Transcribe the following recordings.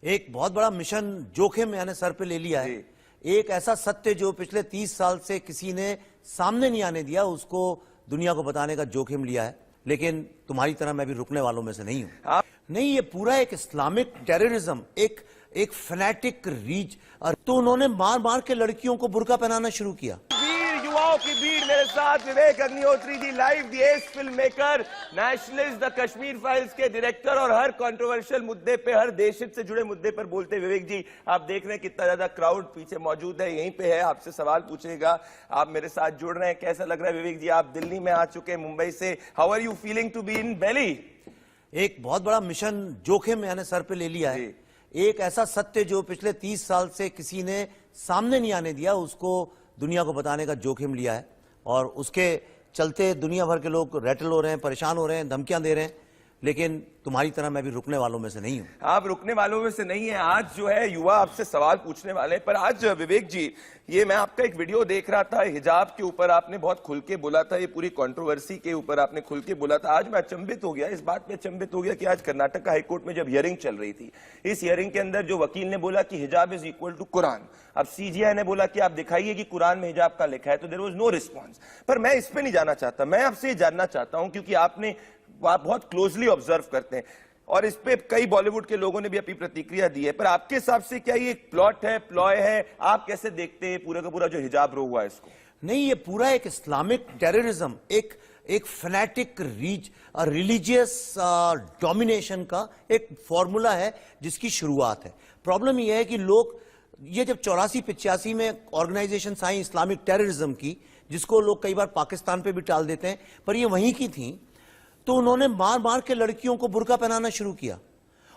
एक बहुत बड़ा मिशन जोखिम मैंने सर पे ले लिया है। एक ऐसा सत्य जो पिछले 30 साल से किसी ने सामने नहीं आने दिया, उसको दुनिया को बताने का जोखिम लिया है। लेकिन तुम्हारी तरह मैं भी रुकने वालों में से नहीं हूं। नहीं, ये पूरा एक इस्लामिक टेररिज्म, एक फैनेटिक रीच। तो उन्होंने मार मार के लड़कियों को बुर्का पहनाना शुरू किया। युवाओं की भीड़ मेरे साथ Vivek Agnihotri ji, live the edge film maker, nationalist, the Kashmir files के डायरेक्टर और हर कंट्रोवर्शियल मुद्दे पे, हर देश हित से जुड़े मुद्दे पर बोलते। विवेक जी, आप देख रहे हैं कितना ज्यादा क्राउड पीछे मौजूद है, यहीं पे है, आपसे सवाल पूछेगा। आप मेरे साथ जुड़ रहे हैं, कैसा लग रहा है विवेक जी? आप दिल्ली में आ चुके हैं मुंबई से, how are you feeling to be in Delhi? एक बहुत बड़ा मिशन जोखिम मैंने सर पे ले लिया है। एक ऐसा सत्य जो पिछले 30 साल से किसी ने सामने नहीं आने दिया, उसको दुनिया को बताने का जोखिम लिया है। और उसके चलते दुनिया भर के लोग रैटल हो रहे हैं, परेशान हो रहे हैं, धमकियां दे रहे हैं। लेकिन तुम्हारी तरह मैं भी रुकने वालों में से नहीं हूं। आप रुकने वालों में से नहीं है। आज जो है युवा आपसे सवाल पूछने वाले हैं। पर आज विवेक जी, ये मैं आपका एक वीडियो देख रहा था, हिजाब के ऊपर आपने बहुत खुल के बोला था, ये पूरी कंट्रोवर्सी के ऊपर आपने खुल के बोला था। आज मैं अचंभित हो गया, इस बात पे अचंभित हो गया कि आज कर्नाटक हाई कोर्ट में जब हियरिंग चल रही थी, इस हियरिंग के अंदर जो वकील ने बोला कि हिजाब इज इक्वल टू कुरान, अब सीजीआई ने बोला कि आप दिखाइए कि कुरान में हिजाब का लिखा है, तो देयर वाज नो रिस्पॉन्स। पर मैं इस पे नहीं जाना चाहता, मैं आपसे जानना चाहता हूं, क्योंकि आप बहुत क्लोजली ऑब्जर्व करते हैं और इस पे कई बॉलीवुड के लोगों ने भी अपनी प्रतिक्रिया दी है। पर आपके हिसाब से क्या ये एक प्लॉट है, प्लॉय है? आप कैसे देखते हैं पूरा का पूरा जो हिजाब रो हुआ है इसको? नहीं, ये पूरा एक इस्लामिक टेररिज्म, एक फैनेटिक रीच, रिलीजियस डोमिनेशन का एक फॉर्मूला है जिसकी शुरुआत है। प्रॉब्लम यह है कि लोग, ये जब 84-85 में ऑर्गेनाइजेशन आई इस्लामिक टेररिज्म की, जिसको लोग कई बार पाकिस्तान पे भी टाल देते हैं, पर ये वहीं की थी, तो उन्होंने मार मार के लड़कियों को बुर्का पहनाना शुरू किया।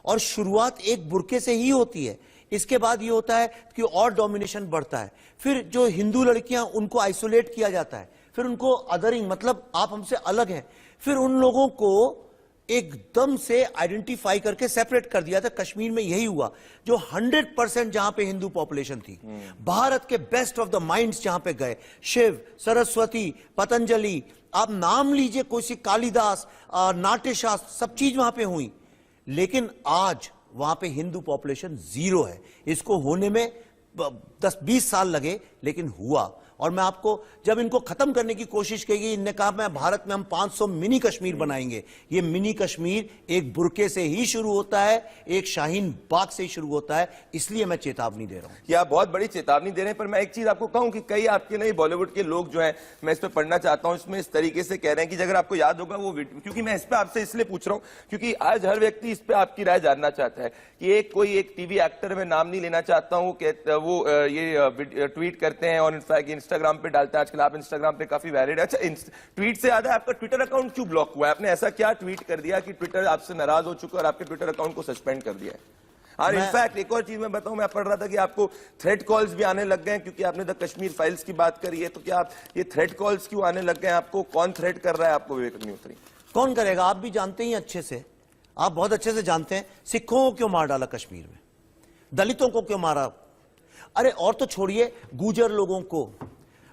और शुरुआत एक बुर्के से ही होती है। इसके बाद ये होता है कि और डोमिनेशन बढ़ता है। फिर जो हिंदू लड़कियां, उनको आइसोलेट किया जाता है, फिर उनको अदरिंग, मतलब आप हमसे अलग हैं। फिर उन लोगों को एकदम से आइडेंटिफाई करके सेपरेट कर दिया था। कश्मीर में यही हुआ, जो 100% जहां पे हिंदू पॉपुलेशन थी, भारत के बेस्ट ऑफ द माइंड्स जहां पे गए, शिव, सरस्वती, पतंजलि, आप नाम लीजिए, कोई सी कालिदास, नाट्यशास्त्र, सब चीज वहां पे हुई। लेकिन आज वहां पे हिंदू पॉपुलेशन 0 है। इसको होने में 10-20 साल लगे, लेकिन हुआ। और मैं आपको, जब इनको खत्म करने की कोशिश की गई, इनने कहा मैं भारत में हम 500 मिनी कश्मीर बनाएंगे। ये मिनी कश्मीर एक बुर्के से ही शुरू होता है, एक शाहीन बाग से ही शुरू होता है। इसलिए मैं चेतावनी दे रहा हूं। ये आप बहुत बड़ी चेतावनी दे रहे हैं। पर मैं एक चीज आपको कहूं कि कई आपके नए बॉलीवुड के लोग जो हैं, मैं इस पे पढ़ना चाहता हूं, इसमें इस तरीके से कह रहे हैं कि अगर आपको याद होगा वो, क्योंकि मैं इस पे आपसे इसलिए पूछ रहा हूं क्योंकि आज हर व्यक्ति इस पे आपकी राय जानना चाहता है कि कोई एक टीवी एक्टर, मैं नाम नहीं लेना चाहता हूं, वो ये ट्वीट करते हैं और इनफैक्ट इंस्टाग्राम पे डालते हैं। आजकल आप इंस्टाग्राम पे काफी वैलिड है। अच्छा, ट्वीट से ज्यादा आपका ट्विटर अकाउंट क्यों ब्लॉक हुआ है? आपने ऐसा क्या ट्वीट कर दिया कि ट्विटर आपसे नाराज हो चुका और आपके ट्विटर अकाउंट को सस्पेंड कर दिया है? और इनफैक्ट एक और चीज मैं बताऊं, मैं पढ़ रहा था कि आपको थ्रेट कॉल्स भी आने लग गए हैं, क्योंकि आपने द कश्मीर फाइल्स की बात करी है। तो क्या आप ये थ्रेट कॉल्स क्यों आने लग गए? आपको कौन थ्रेट कर रहा है आपको, विवेक अग्निहोत्री? कौन करेगा? आप भी जानते ही अच्छे से, आप बहुत अच्छे से जानते हैं सिखों को क्यों मार डाला कश्मीर में, दलितों को क्यों मारा। अरे और तो छोड़िए, गुजर लोगों को,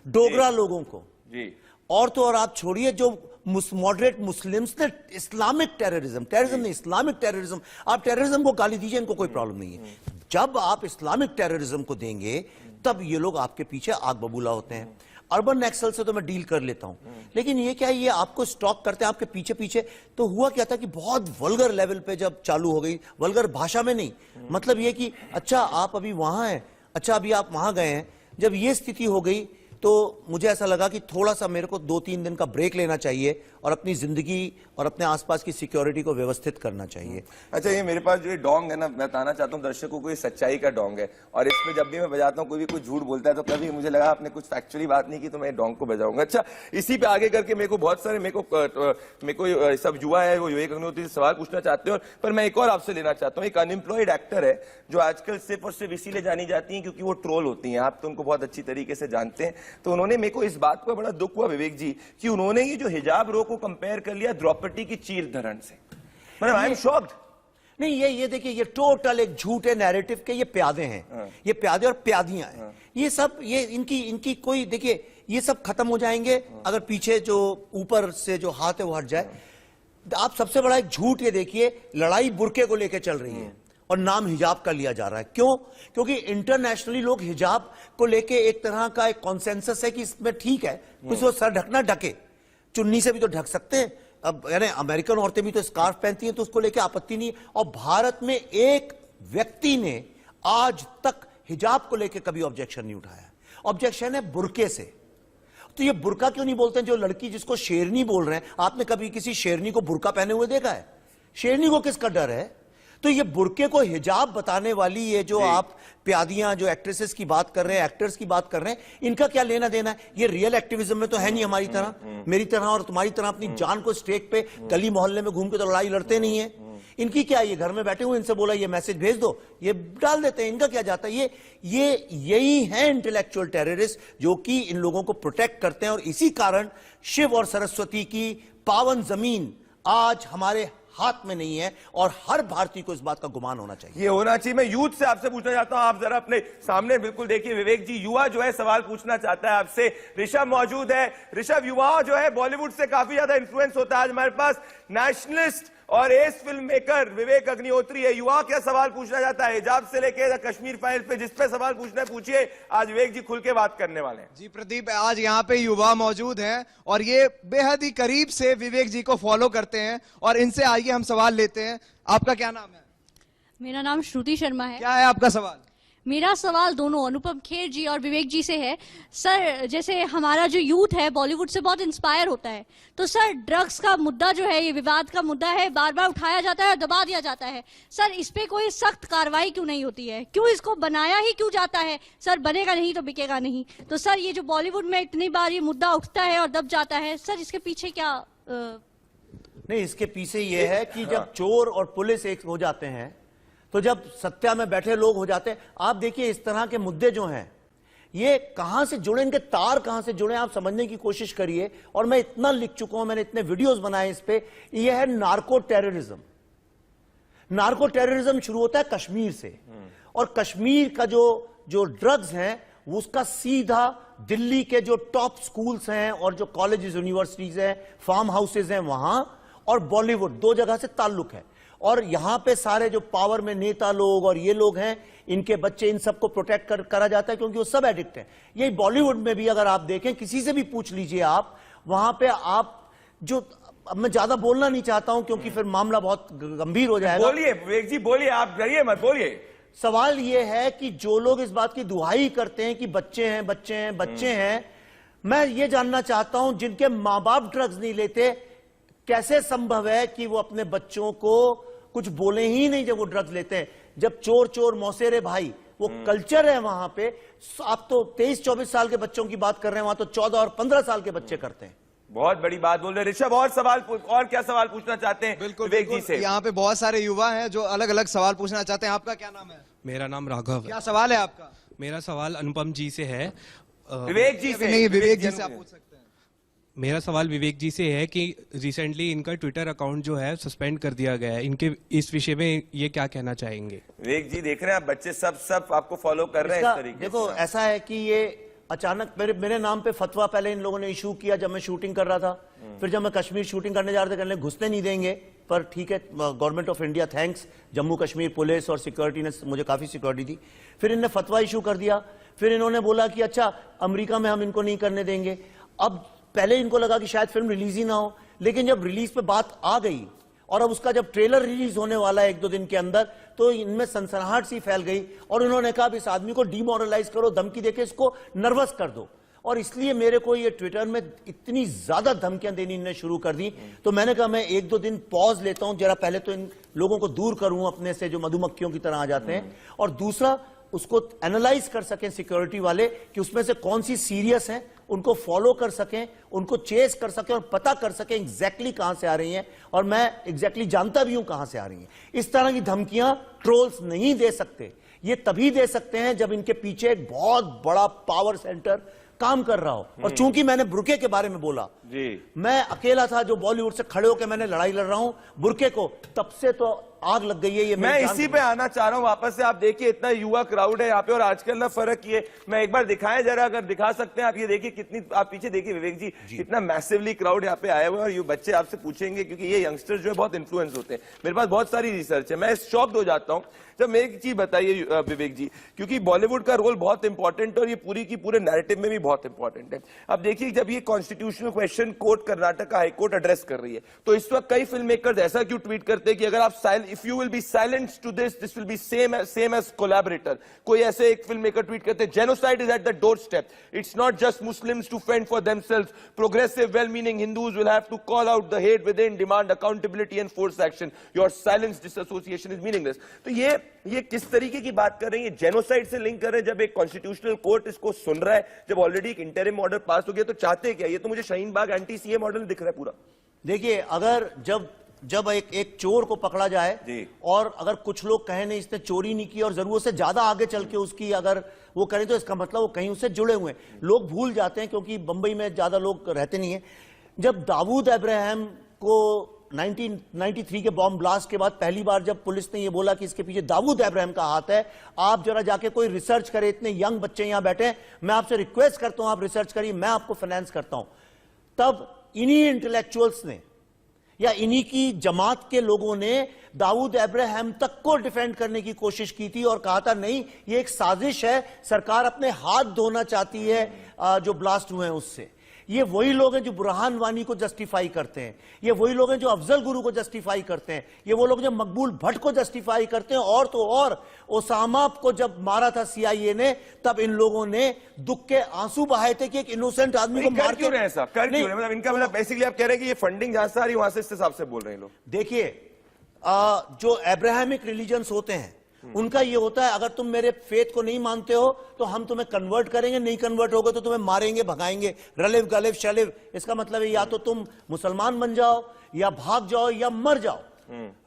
डोगरा लोगों को जी, और तो और आप छोड़िए, जो मॉडरेट मुस्लिम्स ने इस्लामिक टेररिज्म ने इस्लामिक टेररिज्म, आप टेररिज्म को गाली दीजिए, इनको कोई प्रॉब्लम नहीं है। जब आप इस्लामिक टेररिज्म को देंगे, तब ये लोग आपके पीछे आग बबूला होते हैं। अर्बन नक्सल से तो मैं डील कर लेता हूं, लेकिन ये क्या है, ये आपको स्टॉक करते हैं आपके पीछे पीछे। तो हुआ क्या था कि बहुत वल्गर लेवल पे जब चालू हो गई, वल्गर भाषा में नहीं, मतलब ये कि अच्छा आप अभी वहां हैं, अच्छा अभी आप वहां गए हैं, जब ये स्थिति हो गई, तो मुझे ऐसा लगा कि थोड़ा सा मेरे को 2-3 दिन का ब्रेक लेना चाहिए और अपनी जिंदगी और अपने आसपास की सिक्योरिटी को व्यवस्थित करना चाहिए। अच्छा, ये मेरे पास जो ये डोंग है ना, मैं बताना चाहता हूँ दर्शकों को, ये सच्चाई का डोंग है। और इसमें जब भी मैं बजाता हूँ, कोई भी कुछ झूठ बोलता है, तो कभी मुझे लगा आपने कुछ फैक्चुअली बात नहीं की, तो मैं डोंग को बजाऊंगा। अच्छा, इसी पे आगे करके मेरे को बहुत सारे, मेरे को सब युवा है वो विवेक अग्निहोत्री से सवाल पूछना चाहते हैं। पर मैं एक और आपसे लेना चाहता हूँ, एक अनएम्प्लॉयड एक्टर है जो आजकल सिर्फ और सिर्फ इसीलिए जानी जाती है क्योंकि वो ट्रोल होती हैं। आप तो उनको बहुत अच्छी तरीके से जानते हैं। तो उन्होंने, मेरे को इस बात को बड़ा दुख हुआ विवेक जी, कि उन्होंने ये जो हिजाब रो को कंपेयर कर लिया द्रौपदी की चीर धरण से। मतलब आई एम शॉक्ड। नहीं, ये देखिए, ये टोटल एक झूठ है नैरेटिव के। ये प्यादे हैं, ये प्यादे और प्यादियां हैं। ये सब, ये इनकी कोई, देखिए ये सब खत्म हो जाएंगे अगर पीछे जो ऊपर से जो हाथ है वो हट जाए। आप सबसे बड़ा एक झूठ ये देखिए, लड़ाई बुर्के को लेकर चल रही है और नाम हिजाब का लिया जा रहा है। क्यों? क्योंकि इंटरनेशनली लोग हिजाब को लेके एक तरह का एक कॉन्सेंसस है कि इसमें ठीक है, कुछ वो सर ढकना ढके, चुन्नी से भी तो ढक सकते हैं। अब यानी अमेरिकन औरतें भी तो स्कार्फ पहनती हैं, तो उसको लेके आपत्ति नहीं है। और भारत में एक व्यक्ति ने आज तक हिजाब को लेके कभी ऑब्जेक्शन नहीं उठाया। ऑब्जेक्शन है बुर्के से। तो ये बुर्का क्यों नहीं बोलते हैं? जो लड़की जिसको शेरनी बोल रहे हैं, आपने कभी किसी शेरनी को बुर्का पहने हुए देखा है? शेरनी को किसका डर है? तो ये बुर्के को हिजाब बताने वाली ये जो आप प्यादियां, जो एक्ट्रेसेस की बात कर रहे हैं, एक्टर्स की बात कर रहे हैं, इनका क्या लेना देना है? ये रियल एक्टिविज्म में तो है नहीं हमारी तरह, मेरी तरह और तुम्हारी तरह अपनी जान को स्टेक पे गली मोहल्ले में घूम के तो लड़ाई लड़ते नहीं है। इनकी क्या, ये घर में बैठे हुए, इनसे बोला ये मैसेज भेज दो, ये डाल देते हैं। इनका क्या जाता है? यही है इंटेलेक्चुअल टेररिस्ट जो कि इन लोगों को प्रोटेक्ट करते हैं। और इसी कारण शिव और सरस्वती की पावन जमीन आज हमारे हाथ में नहीं है और हर भारतीय को इस बात का गुमान होना चाहिए। ये होना चाहिए। मैं यूथ से आपसे पूछना चाहता हूं, आप जरा अपने सामने बिल्कुल देखिए। विवेक जी युवा जो है सवाल पूछना चाहता है आपसे। ऋषभ मौजूद है। ऋषभ, युवा जो है बॉलीवुड से काफी ज्यादा इन्फ्लुएंस होता है। आज हमारे पास नेशनलिस्ट और S film maker Vivek Agnihotri है। युवा क्या सवाल पूछना चाहता है? हिजाब से लेकर कश्मीर फाइल पे जिस पे सवाल पूछना है पूछिए। आज विवेक जी खुल के बात करने वाले हैं। जी प्रदीप, आज यहाँ पे युवा मौजूद हैं और ये बेहद ही करीब से विवेक जी को फॉलो करते हैं और इनसे आइए हम सवाल लेते हैं। आपका क्या नाम है? मेरा नाम श्रुति शर्मा है। क्या है आपका सवाल? मेरा सवाल दोनों अनुपम खेर जी और विवेक जी से है। सर, जैसे हमारा जो यूथ है बॉलीवुड से बहुत इंस्पायर होता है, तो सर ड्रग्स का मुद्दा जो है, ये विवाद का मुद्दा है, बार बार उठाया जाता है और दबा दिया जाता है। सर, इस पे कोई सख्त कार्रवाई क्यों नहीं होती है? क्यों इसको बनाया ही क्यों जाता है? सर, बनेगा नहीं तो बिकेगा नहीं। तो सर, ये जो बॉलीवुड में इतनी बार ये मुद्दा उठता है और दब जाता है, सर इसके पीछे क्या नहीं, इसके पीछे ये है कि जब चोर और पुलिस एक हो जाते हैं, तो जब सत्या में बैठे लोग हो जाते हैं। आप देखिए इस तरह के मुद्दे जो हैं ये कहां से जुड़े, इनके तार कहां से जुड़े, आप समझने की कोशिश करिए। और मैं इतना लिख चुका हूं, मैंने इतने वीडियोस बनाए इस पे। ये है नार्को टेररिज्म। नार्को टेररिज्म शुरू होता है कश्मीर से, और कश्मीर का जो ड्रग्स हैं उसका सीधा दिल्ली के जो टॉप स्कूल्स हैं और जो कॉलेजेस यूनिवर्सिटीज हैं, फार्म हाउसेज हैं वहां, और बॉलीवुड, दो जगह से ताल्लुक है। और यहां पे सारे जो पावर में नेता लोग और ये लोग हैं, इनके बच्चे, इन सबको प्रोटेक्ट करा जाता है क्योंकि वो सब एडिक्ट हैं। यही बॉलीवुड में भी अगर आप देखें, किसी से भी पूछ लीजिए आप, वहां पे आप जो, अब मैं ज्यादा बोलना नहीं चाहता हूं क्योंकि फिर मामला बहुत गंभीर हो जाएगा। बोलिए विवेक जी, बोलिए, आप डरिए मत, बोलिए। सवाल यह है कि जो लोग इस बात की दुहाई करते हैं कि बच्चे हैं, बच्चे हैं, बच्चे हैं, मैं ये जानना चाहता हूं जिनके मां बाप ड्रग्स नहीं लेते, कैसे संभव है कि वो अपने बच्चों को कुछ बोले ही नहीं जब वो ड्रग्स लेते हैं? जब चोर चोर मौसेरे भाई वो कल्चर है वहां पे। आप तो 23-24 साल के बच्चों की बात कर रहे हैं, वहां तो 14 और 15 साल के बच्चे करते हैं। बहुत बड़ी बात बोल रहे हैं ऋषभ। और क्या सवाल पूछना चाहते हैं विवेक जी से? यहाँ पे बहुत सारे युवा हैं जो अलग अलग सवाल पूछना चाहते हैं। आपका क्या नाम है? मेरा नाम राघव है। क्या सवाल है आपका? मेरा सवाल अनुपम जी से है। विवेक जी से नहीं, विवेक जी से आप पूछ सकते हैं। मेरा सवाल विवेक जी से है कि रिसेंटली इनका ट्विटर अकाउंट जो है सस्पेंड कर दिया गया है, इनके इस विषय में ये क्या कहना चाहेंगे? विवेक जी देख रहे हैं आप, बच्चे सब आपको फॉलो कर रहे हैं इस तरीके देखो, ऐसा है कि ये अचानक मेरे नाम पे फतवा पहले इन लोगों ने इशू किया जब मैं शूटिंग कर रहा था। फिर जब मैं कश्मीर शूटिंग करने जा रहा था, कहने घुसने नहीं देंगे, पर ठीक है, government of India thanks, Jammu Kashmir police और सिक्योरिटी ने मुझे काफी सिक्योरिटी दी। फिर इन्होंने फतवा इशू कर दिया। फिर इन्होंने बोला कि अच्छा अमेरिका में हम इनको नहीं करने देंगे। अब पहले इनको लगा कि शायद फिल्म रिलीज ही ना हो, लेकिन जब रिलीज पे बात आ गई और अब उसका जब ट्रेलर रिलीज होने वाला है 1-2 दिन के अंदर, तो इनमें सनसनाहट सी फैल गई और उन्होंने कहा इस आदमी को डिमोरलाइज करो, धमकी देके इसको नर्वस कर दो। और इसलिए मेरे को ये ट्विटर में इतनी ज्यादा धमकियां देनी इन्होंने शुरू कर दी। तो मैंने कहा मैं 1-2 दिन पॉज लेता हूं, जरा पहले तो इन लोगों को दूर करूं अपने से जो मधुमक्खियों की तरह आ जाते हैं, और दूसरा उसको एनालाइज कर सकें सिक्योरिटी वाले कि उसमें से कौन सी सीरियस है, उनको फॉलो कर सकें, उनको चेस कर सकें और पता कर सकें एग्जैक्टली कहां से आ रही हैं। और मैं एग्जैक्टली जानता भी हूं कहां से आ रही हैं। इस तरह की धमकियां ट्रोल्स नहीं दे सकते। ये तभी दे सकते हैं जब इनके पीछे एक बहुत बड़ा पावर सेंटर काम कर रहा हो। और चूंकि मैंने बुर्के के बारे में बोला जी, मैं अकेला था जो बॉलीवुड से खड़े होकर मैंने लड़ाई लड़ रहा हूं बुर्के को, तब से तो आग लग गई है। ये मैं इसी पे आना चाह रहा हूं वापस से। आप देखिए इतना युवा क्राउड है यहाँ पे, और आजकल ना फर्क ये, मैं एक बार दिखाएं जरा, अगर दिखा सकते हैं आप। ये देखिए कितनी, आप पीछे देखिए विवेक जी, कितना मैसिवली क्राउड यहाँ पे आया हुआ है। और ये बच्चे आपसे पूछेंगे क्योंकि ये यंगस्टर्स जो है बहुत इन्फ्लुएंस होते हैं। मेरे पास बहुत सारी रिसर्च है, मैं शॉक्ड हो जाता हूँ जब मैं एक चीज बताइए विवेक जी, क्योंकि बॉलीवुड का रोल बहुत इंपॉर्टेंट है और ये पूरी की पूरे नैरेटिव में भी बहुत इंपॉर्टेंट है। अब देखिए, जब ये constitutional question court Karnataka high court address कर रही है, तो इस वक्त कई फिल्म मेकर्स ऐसा क्यों ट्वीट करते हैं कि अगर आप if you will be silent to this will be same as collaborator. कोई ऐसे एक फिल्म मेकर ट्वीट करते हैं, genocide is at the doorstep, it's not just Muslims to fend for themselves, progressive well meaning Hindus will have to call out the hate within, demand accountability and force action, your silence dissociation is meaningless. तो ये किस तरीके की बात कर रही है, genocide से लिंक कर रहे हैं, जब एक कॉन्स्टिट्यूशनल कोर्ट इसको सुन रहा है, जब ऑलरेडी एक इंटरिम ऑर्डर पास हो गया, तो चाहते क्या? ये तो मुझे Shaheen Bagh anti CA model दिख रहा है पूरा। देखिए, अगर जब एक चोर को पकड़ा जाए और अगर कुछ लोग कहें नहीं इसने चोरी नहीं की और जरूरत से ज्यादा आगे चल के उसकी अगर वो करें, तो इसका मतलब वो कहीं उससे जुड़े हुए हैं। लोग भूल जाते हैं क्योंकि बंबई में ज्यादा लोग रहते नहीं है। जब दाऊद अब्राहम को 1993 के बॉम्ब ब्लास्ट के बाद पहली बार जब पुलिस ने ये बोला कि इसके पीछे दाऊद अब्राहम का हाथ है, आप जरा जाके कोई रिसर्च करें, इतने यंग बच्चे यहां बैठे हैं, मैं आपसे रिक्वेस्ट करता हूं आप रिसर्च करिए, मैं आपको फाइनेंस करता हूं। तब इन्हीं इंटेलेक्चुअल्स ने या इन्हीं की जमात के लोगों ने दाऊद अब्राहम तक को डिफेंड करने की कोशिश की थी और कहा था नहीं ये एक साजिश है, सरकार अपने हाथ धोना चाहती है जो ब्लास्ट हुए हैं उससे। ये वही लोग हैं जो बुरहान वानी को जस्टिफाई करते हैं, ये वही लोग हैं जो अफजल गुरु को जस्टिफाई करते हैं, ये वो लोग जो मकबूल भट्ट को जस्टिफाई करते हैं। और तो और ओसामा को जब मारा था सीआईए ने, तब इन लोगों ने दुख के आंसू बहाए थे कि एक इनोसेंट आदमी को मार क्यों रहे हैं साहब, कर क्यों रहे? मतलब इनका मतलब बेसिकली आप कह रहे हैं कि ये फंडिंग जहां से आ रही है वहां से इस हिसाब से बोल रहे हैं लोग। देखिए, जो अब्राहमिक रिलीजन्स होते हैं उनका ये होता है, अगर तुम मेरे फेथ को नहीं मानते हो तो हम तुम्हें कन्वर्ट करेंगे, नहीं कन्वर्ट होगे तो तुम्हें मारेंगे, भगाएंगे, रलिव गलिव शलिव। इसका मतलब है या तो तुम मुसलमान बन जाओ या भाग जाओ या मर जाओ,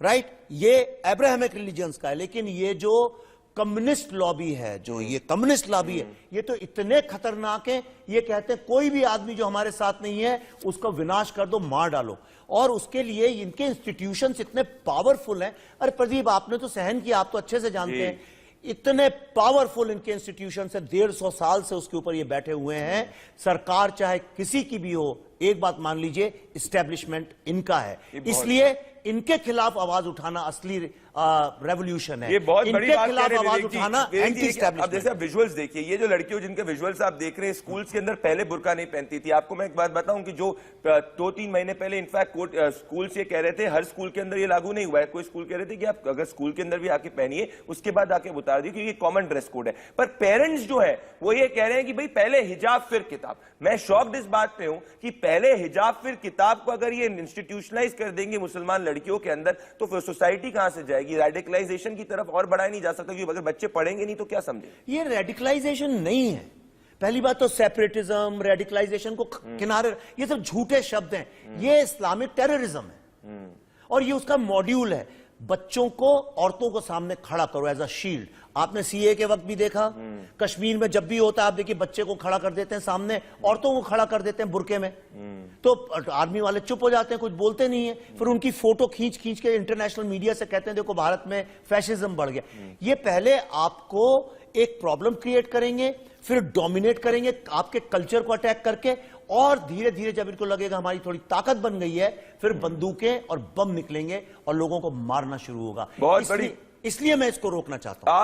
राइट? ये अब्राहमिक रिलीजन्स का है। लेकिन ये जो कम्युनिस्ट लॉबी है, जो ये कम्युनिस्ट लॉबी है, ये तो इतने खतरनाक है, ये कहते हैं कोई भी आदमी जो हमारे साथ नहीं है उसका विनाश कर दो, मार डालो। और उसके लिए इनके इंस्टीट्यूशंस इतने पावरफुल हैं। अरे प्रदीप, आपने तो सहन किया, आप तो अच्छे से जानते हैं, इतने पावरफुल इनके इंस्टीट्यूशन है, 150 साल से उसके ऊपर ये बैठे हुए हैं। सरकार चाहे किसी की भी हो, एक बात मान लीजिए, एस्टेब्लिशमेंट इनका है, इसलिए इनके खिलाफ आवाज उठाना असली रेवोल्यूशन है। ये बहुत बड़ी इनके बात खिलाफ आवाज उठाना एंटी अब एस्टेब्लिशमेंट। जैसे आप विजुअल्स देखिए, ये जो लड़कियों जिनके विजुअल्स आप देख रहे हैं, स्कूल्स के अंदर पहले बुर्का नहीं पहनती थी। आपको मैं एक बात बताऊं कि जो 2-3 महीने पहले इनफैक्ट स्कूल्स ये कह रहे थे, हर स्कूल के अंदर ये लागू नहीं हुआ है, कोई स्कूल कह रहे थे कि आप अगर स्कूल के अंदर भी आके पहनिए, उसके बाद आके उतार दी, क्योंकि कॉमन ड्रेस कोड है। पर पेरेंट्स जो है वो ये कह रहे हैं कि भाई पहले हिजाब फिर किताब। मैं शॉक्ड इस बात पे हूं कि पहले हिजाब फिर किताब को अगर ये इंस्टीट्यूशनलाइज कर देंगे मुसलमान लड़कियों के अंदर, तो फिर सोसाइटी कहां से जाएगी? रेडिकलाइजेशन की तरफ और बढ़ाया नहीं जा सकता, क्योंकि अगर बच्चे पढ़ेंगे नहीं तो क्या समझे? ये रेडिकलाइजेशन नहीं है। पहली बात तो सेपरेटिज्म, रेडिकलाइजेशन को किनारे, ये सब झूठे शब्द हैं। ये इस्लामिक टेररिज्म है और ये उसका मॉड्यूल है। बच्चों को, औरतों को सामने खड़ा करो एज अ शील्ड। आपने सीए के वक्त भी देखा, कश्मीर में जब भी होता है आप देखिए बच्चे को खड़ा कर देते हैं सामने, औरतों को खड़ा कर देते हैं बुरके में, तो आर्मी वाले चुप हो जाते हैं, कुछ बोलते नहीं है। फिर उनकी फोटो खींच खींच के इंटरनेशनल मीडिया से कहते हैं देखो भारत में फैशिज्म बढ़ गया। ये पहले आपको एक प्रॉब्लम क्रिएट करेंगे, फिर डोमिनेट करेंगे आपके कल्चर को अटैक करके, और धीरे धीरे जब इनको लगेगा हमारी थोड़ी ताकत बन गई है, फिर बंदूकें और बम निकलेंगे और लोगों को मारना शुरू होगा। बहुत बड़ी, इसलिए मैं इसको रोकना चाहता हूं।